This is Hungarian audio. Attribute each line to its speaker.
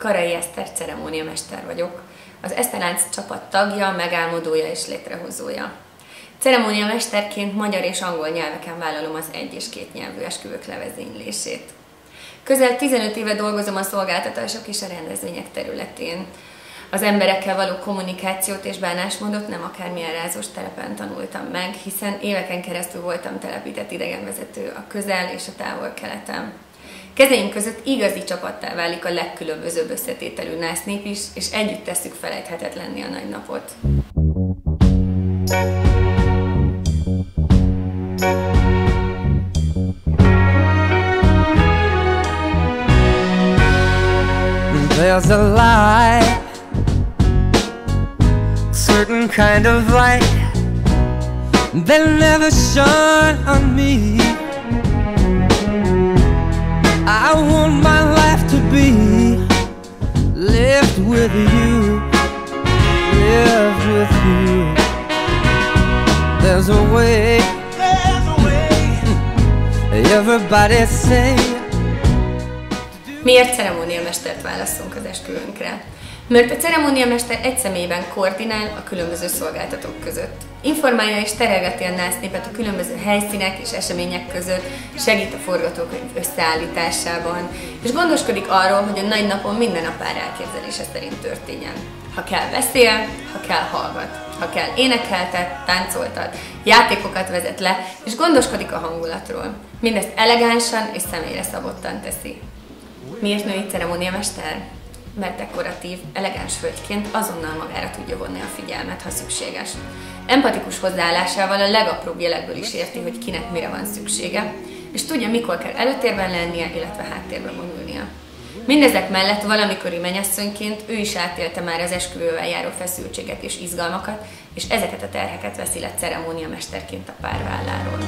Speaker 1: Karai Eszter ceremóniamester vagyok, az Eszterlánc csapat tagja, megálmodója és létrehozója. Ceremóniamesterként magyar és angol nyelveken vállalom az egy- és kétnyelvű esküvők levezénylését. Közel 15 éve dolgozom a szolgáltatások és a rendezvények területén. Az emberekkel való kommunikációt és bánásmódot nem akármilyen rázós telepen tanultam meg, hiszen éveken keresztül voltam telepített idegenvezető a közel és a távol-keleten. Kezeim között igazi csapattá válik a legkülönbözőbb összetételű násznép is, és együtt tesszük felejthetetlenné a nagy napot.
Speaker 2: There's a light, certain kind of light that never shone on me. I want my life to be lived with you, lived with you. There's a way, everybody say.
Speaker 1: Miért ceremóniamestert válasszunk az esküvőnkre? Mert a ceremóniamester egy személyben koordinál a különböző szolgáltatók között. Informálja és terelgeti a násznépet a különböző helyszínek és események között, segít a forgatókönyv összeállításában, és gondoskodik arról, hogy a nagy napon minden a pár elképzelése szerint történjen. Ha kell beszél, ha kell hallgat, ha kell énekeltet, táncoltat, játékokat vezet le, és gondoskodik a hangulatról. Mindezt elegánsan és személyre szabottan teszi. Miért női ceremóniamester? Mert dekoratív, elegáns hölgyként azonnal magára tudja vonni a figyelmet, ha szükséges. Empatikus hozzáállásával a legapróbb jelekből is érti, hogy kinek mire van szüksége, és tudja, mikor kell előtérben lennie, illetve háttérben vonulnia. Mindezek mellett valamikori mennyasszonyként ő is átélte már az esküvővel járó feszültséget és izgalmakat, és ezeket a terheket veszi le ceremóniamesterként a pár válláról.